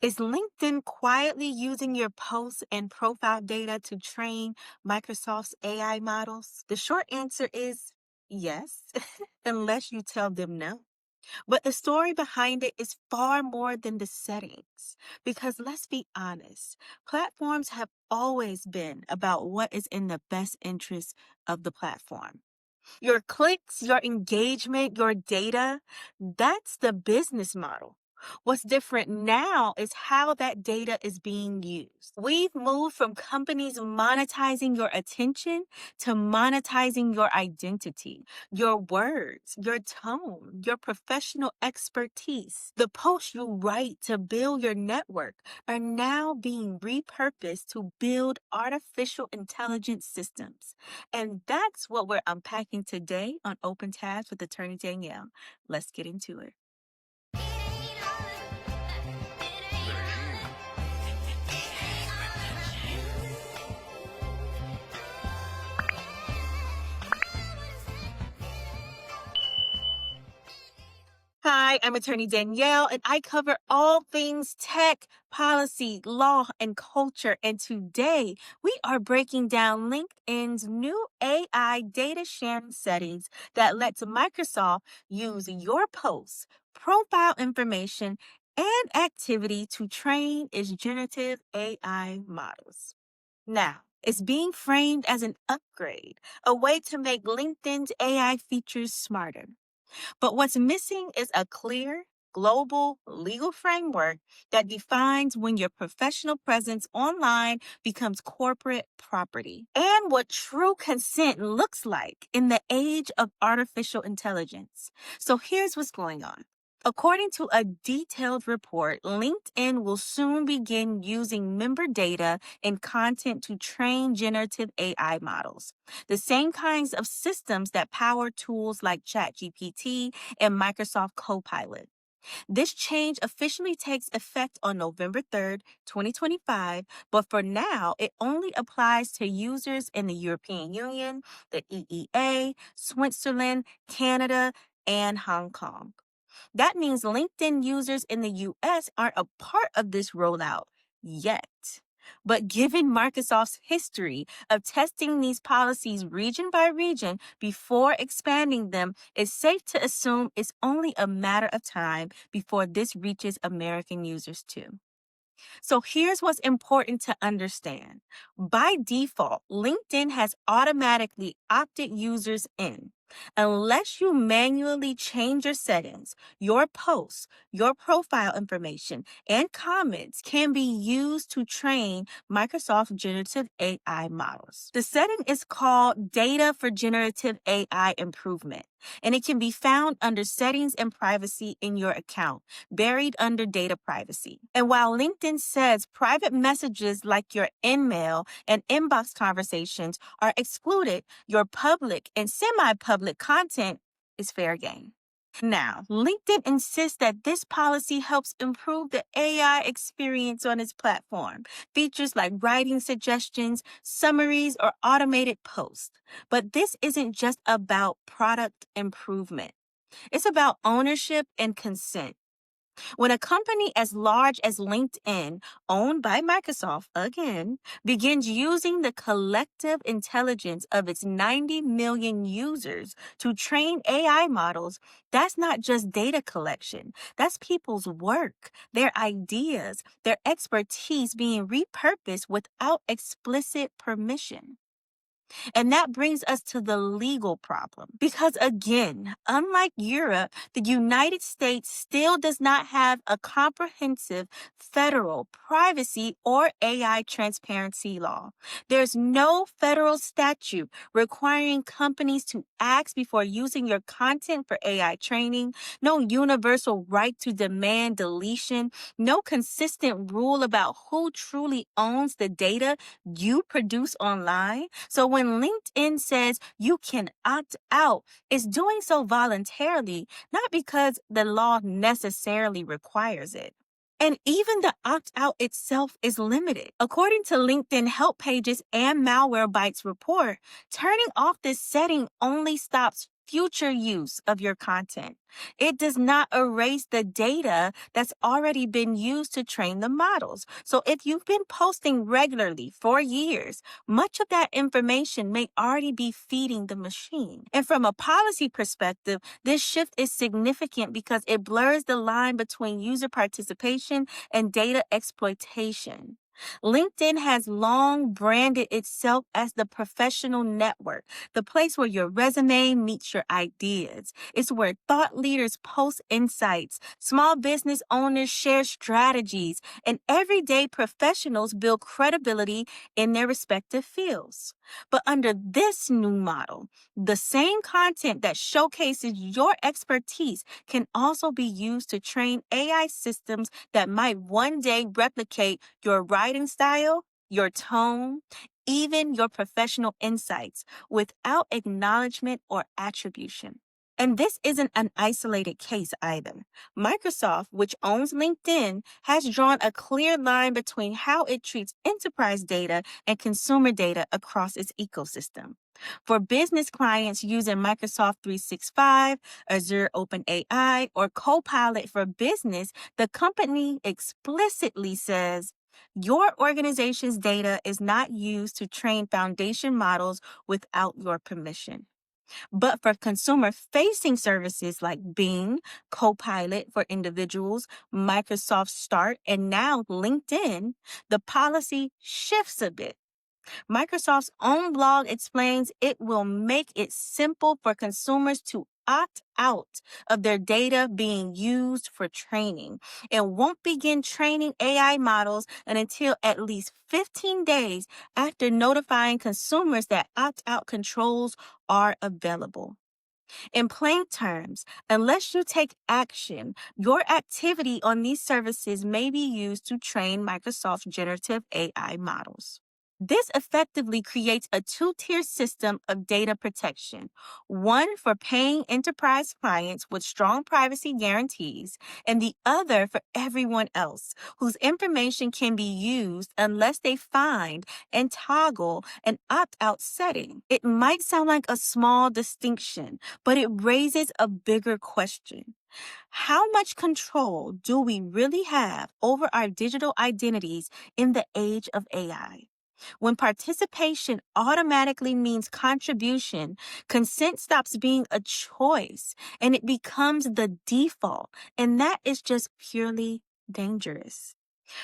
Is LinkedIn quietly using your posts and profile data to train Microsoft's AI models? The short answer is yes, unless you tell them no. But the story behind it is far more than the settings. Because let's be honest, platforms have always been about what is in the best interest of the platform. Your clicks, your engagement, your data, that's the business model. What's different now is how that data is being used. We've moved from companies monetizing your attention to monetizing your identity, your words, your tone, your professional expertise. The posts you write to build your network are now being repurposed to build artificial intelligence systems. And that's what we're unpacking today on Open Tabs with attorney Danielle. Let's get into it. Hi, I'm attorney Danielle, and I cover all things tech, policy, law, and culture. And today we are breaking down LinkedIn's new AI data sharing settings that lets Microsoft use your posts, profile information, and activity to train its generative AI models. Now, it's being framed as an upgrade, a way to make LinkedIn's AI features smarter. But what's missing is a clear, global legal framework that defines when your professional presence online becomes corporate property and what true consent looks like in the age of artificial intelligence. So here's what's going on. According to a detailed report, LinkedIn will soon begin using member data and content to train generative AI models, the same kinds of systems that power tools like ChatGPT and Microsoft Copilot. This change officially takes effect on November 3rd, 2025, but for now, it only applies to users in the European Union, the EEA, Switzerland, Canada, and Hong Kong. That means LinkedIn users in the US aren't a part of this rollout yet. But given Microsoft's history of testing these policies region by region before expanding them, it's safe to assume it's only a matter of time before this reaches American users too. So here's what's important to understand. By default, LinkedIn has automatically opted users in. Unless you manually change your settings, your posts, your profile information, and comments can be used to train Microsoft generative AI models. The setting is called Data for Generative AI Improvement, and it can be found under Settings and Privacy in your account, buried under Data Privacy. And while LinkedIn says private messages like your InMail and inbox conversations are excluded, your public and semi-public content is fair game. Now, LinkedIn insists that this policy helps improve the AI experience on its platform. Features like writing suggestions, summaries, or automated posts. But this isn't just about product improvement. It's about ownership and consent. When a company as large as LinkedIn, owned by Microsoft again, begins using the collective intelligence of its 90 million users to train AI models, that's not just data collection. That's people's work, their ideas, their expertise being repurposed without explicit permission. And that brings us to the legal problem. Because again, unlike Europe, the United States still does not have a comprehensive federal privacy or AI transparency law. There's no federal statute requiring companies to ask before using your content for AI training, no universal right to demand deletion, no consistent rule about who truly owns the data you produce online. So when LinkedIn says you can opt out, it's doing so voluntarily, not because the law necessarily requires it. And even the opt out itself is limited. According to LinkedIn Help Pages and Malwarebytes report, turning off this setting only stops future use of your content. It does not erase the data that's already been used to train the models. So if you've been posting regularly for years, much of that information may already be feeding the machine. And from a policy perspective, this shift is significant because it blurs the line between user participation and data exploitation. LinkedIn has long branded itself as the professional network, the place where your resume meets your ideas. It's where thought leaders post insights, small business owners share strategies, and everyday professionals build credibility in their respective fields. But under this new model, the same content that showcases your expertise can also be used to train AI systems that might one day replicate your writing style, your tone, even your professional insights without acknowledgement or attribution. And this isn't an isolated case either. Microsoft, which owns LinkedIn, has drawn a clear line between how it treats enterprise data and consumer data across its ecosystem. For business clients using Microsoft 365, Azure OpenAI, or Copilot for Business, the company explicitly says, your organization's data is not used to train foundation models without your permission. But for consumer facing services like Bing, Copilot for individuals, Microsoft Start, and now LinkedIn, the policy shifts a bit. Microsoft's own blog explains it will make it simple for consumers to opt out of their data being used for training and won't begin training AI models until at least 15 days after notifying consumers that opt out controls are available. In plain terms, unless you take action, your activity on these services may be used to train Microsoft's generative AI models. This effectively creates a two-tier system of data protection, one for paying enterprise clients with strong privacy guarantees, and the other for everyone else whose information can be used unless they find and toggle an opt-out setting. It might sound like a small distinction, but it raises a bigger question. How much control do we really have over our digital identities in the age of AI? When participation automatically means contribution, consent stops being a choice and it becomes the default. And that is just purely dangerous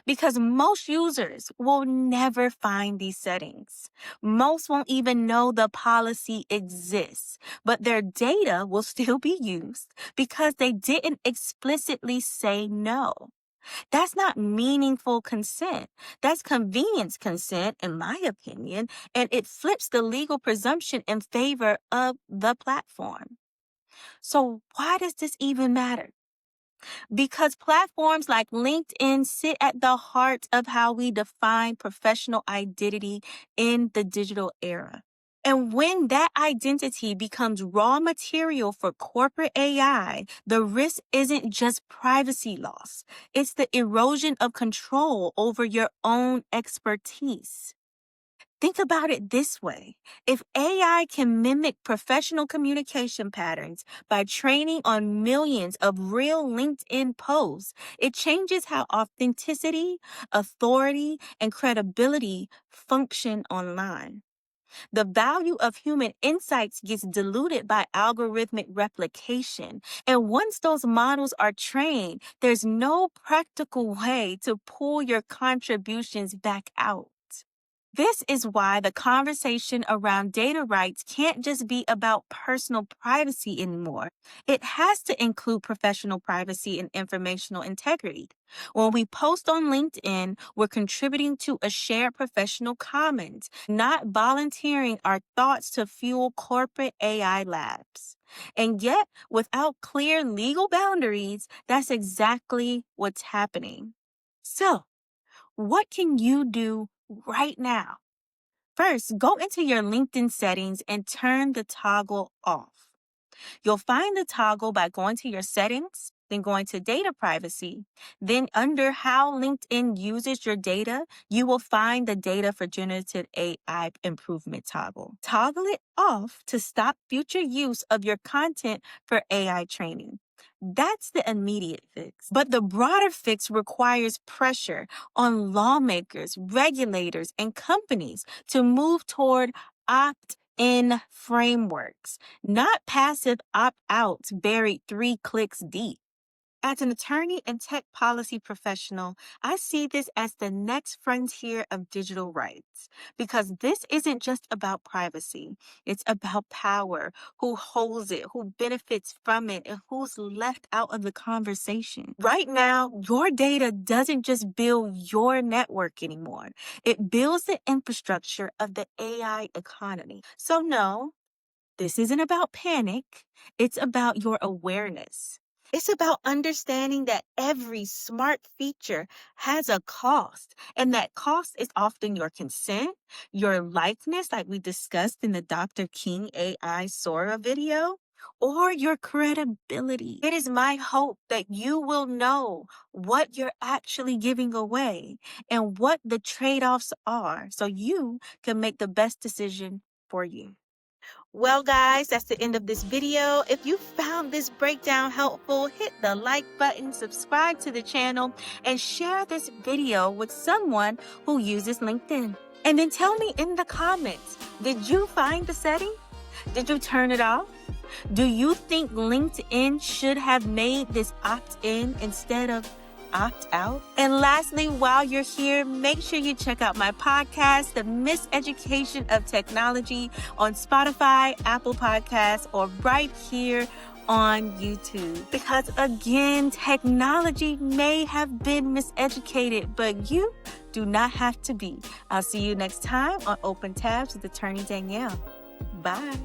because most users will never find these settings. Most won't even know the policy exists, but their data will still be used because they didn't explicitly say no. That's not meaningful consent. That's convenience consent, in my opinion, and it flips the legal presumption in favor of the platform. So, why does this even matter? Because platforms like LinkedIn sit at the heart of how we define professional identity in the digital era. And when that identity becomes raw material for corporate AI, the risk isn't just privacy loss, it's the erosion of control over your own expertise. Think about it this way. If AI can mimic professional communication patterns by training on millions of real LinkedIn posts, it changes how authenticity, authority, and credibility function online. The value of human insights gets diluted by algorithmic replication. And once those models are trained, there's no practical way to pull your contributions back out. This is why the conversation around data rights can't just be about personal privacy anymore. It has to include professional privacy and informational integrity. When we post on LinkedIn, we're contributing to a shared professional commons, not volunteering our thoughts to fuel corporate AI labs. And yet, without clear legal boundaries, that's exactly what's happening. So, what can you do right now? First, go into your LinkedIn settings and turn the toggle off. You'll find the toggle by going to your settings, then going to data privacy. Then under how LinkedIn uses your data, you will find the data for generative AI improvement toggle. Toggle it off to stop future use of your content for AI training. That's the immediate fix. But the broader fix requires pressure on lawmakers, regulators, and companies to move toward opt-in frameworks, not passive opt-outs buried 3 clicks deep. As an attorney and tech policy professional, I see this as the next frontier of digital rights because this isn't just about privacy. It's about power, who holds it, who benefits from it, and who's left out of the conversation. Right now, your data doesn't just build your network anymore. It builds the infrastructure of the AI economy. So no, this isn't about panic. It's about your awareness. It's about understanding that every smart feature has a cost, and that cost is often your consent, your likeness, like we discussed in the Dr. King AI Sora video, or your credibility. It is my hope that you will know what you're actually giving away and what the trade-offs are so you can make the best decision for you. Well, guys, that's the end of this video. If you found this breakdown helpful, hit the like button, subscribe to the channel, and share this video with someone who uses LinkedIn. And then tell me in the comments, did you find the setting? Did you turn it off? Do you think LinkedIn should have made this opt-in instead of opt-out? And lastly, while you're here, make sure you check out my podcast, The Miseducation of Technology, on Spotify, Apple Podcasts, or right here on YouTube. Because again, technology may have been miseducated, but you do not have to be. I'll see you next time on Open Tabs with Attorney Danielle. Bye.